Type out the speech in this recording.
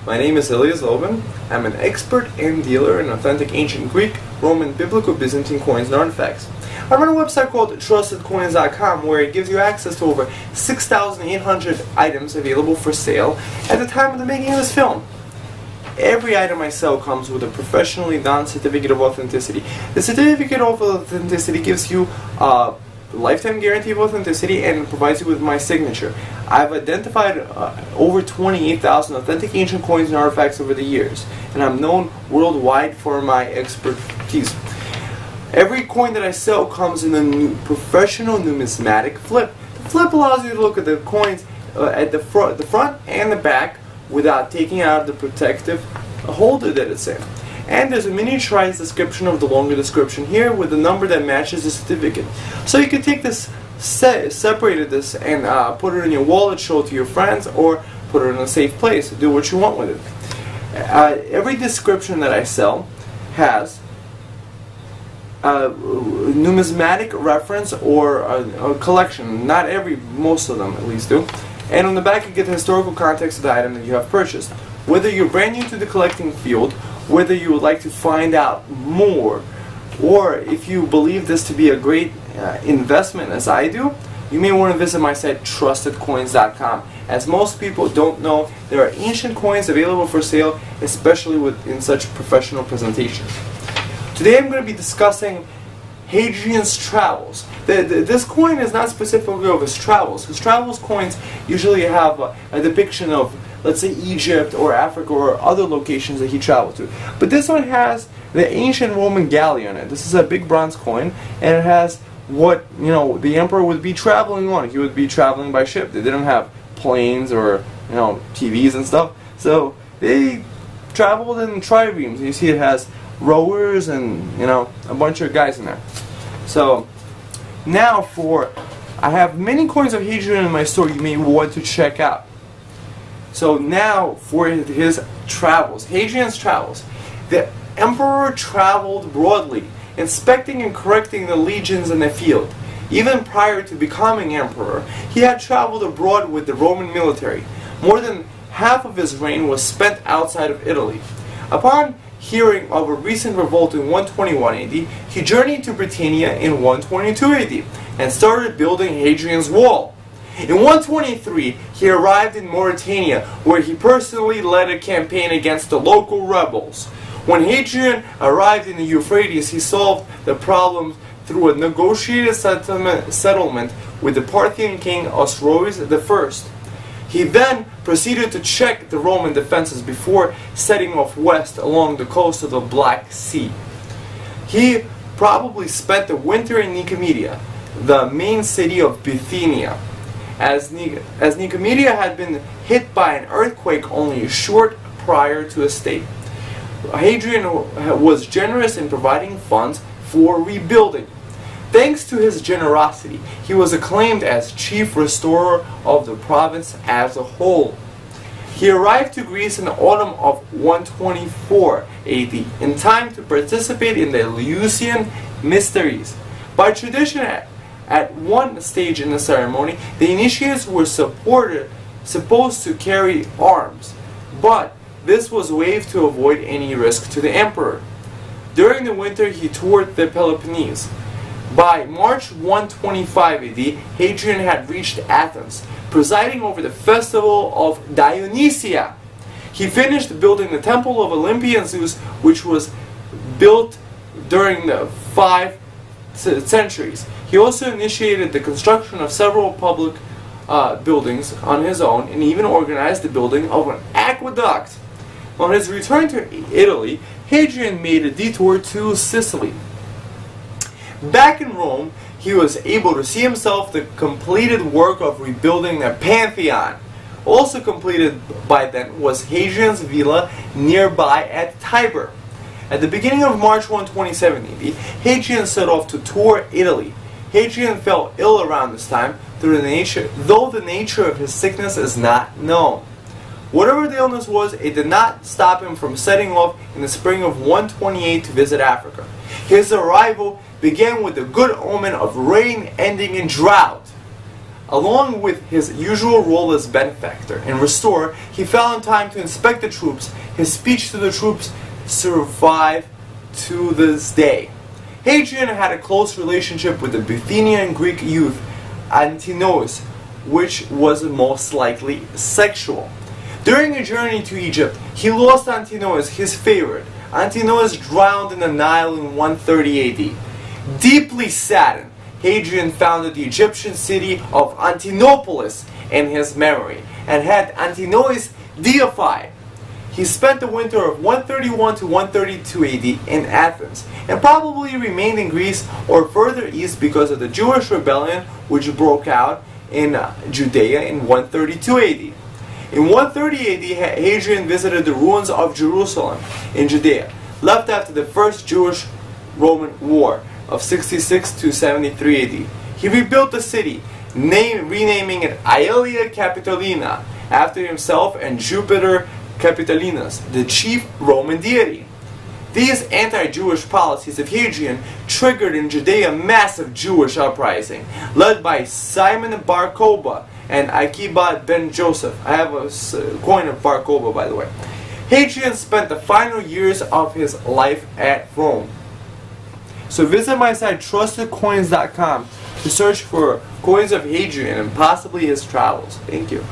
My name is Lydia. I'm an expert and dealer in authentic ancient Greek, Roman, Biblical, Byzantine coins and artifacts. I run a website called trustedcoins.com where it gives you access to over 6,800 items available for sale at the time of the making of this film. Every item I sell comes with a professionally done certificate of authenticity. The certificate of authenticity gives you a lifetime guarantee of authenticity and provides you with my signature. I've identified over 28,000 authentic ancient coins and artifacts over the years, and I'm known worldwide for my expertise. Every coin that I sell comes in a professional numismatic flip. The flip allows you to look at the coins at the front and the back without taking out the protective holder that it's in. And there's a miniaturized description of the longer description here with the number that matches the certificate. So you can take this, separate this, and put it in your wallet, show it to your friends, or put it in a safe place. Do what you want with it. Every description that I sell has a numismatic reference or a collection. Not every, most of them at least do. And on the back you get the historical context of the item that you have purchased. Whether you're brand new to the collecting field, whether you would like to find out more, or if you believe this to be a great investment as I do, you may want to visit my site trustedcoins.com. As most people don't know, there are ancient coins available for sale, especially in such professional presentations. Today I'm going to be discussing Hadrian's travels. This coin is not specifically of his travels. His travels coins usually have a depiction of, let's say, Egypt or Africa or other locations that he traveled to. But this one has the ancient Roman galley on it. This is a big bronze coin, and it has what, you know, the emperor would be traveling on. He would be traveling by ship. They didn't have planes or, you know, TVs and stuff. So they traveled in triremes. You see it has rowers and, you know, a bunch of guys in there. So now I have many coins of Hadrian in my store you may want to check out. So now for his travels, Hadrian's travels. The emperor traveled broadly, inspecting and correcting the legions in the field. Even prior to becoming emperor, he had traveled abroad with the Roman military. More than half of his reign was spent outside of Italy. Upon hearing of a recent revolt in 121 AD, he journeyed to Britannia in 122 AD and started building Hadrian's Wall. In 123, he arrived in Mauritania, where he personally led a campaign against the local rebels. When Hadrian arrived in the Euphrates, he solved the problem through a negotiated settlement with the Parthian king Osroes I. He then proceeded to check the Roman defenses before setting off west along the coast of the Black Sea. He probably spent the winter in Nicomedia, the main city of Bithynia, as Nicomedia had been hit by an earthquake only short prior to his stay. Hadrian was generous in providing funds for rebuilding. Thanks to his generosity, he was acclaimed as chief restorer of the province as a whole. He arrived to Greece in the autumn of 124 AD, in time to participate in the Eleusinian Mysteries. By tradition, at one stage in the ceremony, the initiates were supposed to carry arms, but this was waived to avoid any risk to the emperor. During the winter, he toured the Peloponnese. By March 125 AD, Hadrian had reached Athens, presiding over the festival of Dionysia. He finished building the temple of Olympian Zeus, which was built during the 5 centuries. He also initiated the construction of several public buildings on his own, and even organized the building of an aqueduct. On his return to Italy, Hadrian made a detour to Sicily. Back in Rome, he was able to see himself the completed work of rebuilding the Pantheon. Also completed by then was Hadrian's villa nearby at Tiber. At the beginning of March 127 AD, Hadrian set off to tour Italy. Hadrian fell ill around this time, though the nature of his sickness is not known. Whatever the illness was, it did not stop him from setting off in the spring of 128 to visit Africa. His arrival began with the good omen of rain ending in drought. Along with his usual role as benefactor and restorer, he found time to inspect the troops. His speech to the troops survive to this day. Hadrian had a close relationship with the Bithynian Greek youth Antinous, which was most likely sexual. During a journey to Egypt, he lost Antinous, his favorite. Antinous drowned in the Nile in 130 AD. Deeply saddened, Hadrian founded the Egyptian city of Antinopolis in his memory and had Antinous deified. He spent the winter of 131 to 132 AD in Athens and probably remained in Greece or further east because of the Jewish rebellion which broke out in Judea in 132 AD. In 130 AD, Hadrian visited the ruins of Jerusalem in Judea, left after the First Jewish-Roman War of 66 to 73 AD. He rebuilt the city, renaming it Aelia Capitolina after himself and Jupiter Capitolinus, the chief Roman deity. These anti-Jewish policies of Hadrian triggered in Judea a massive Jewish uprising, led by Simon Bar Kokhba and Akiba ben Joseph. I have a coin of Bar Kokhba, by the way. Hadrian spent the final years of his life at Rome. So visit my site trustedcoins.com to search for coins of Hadrian and possibly his travels. Thank you.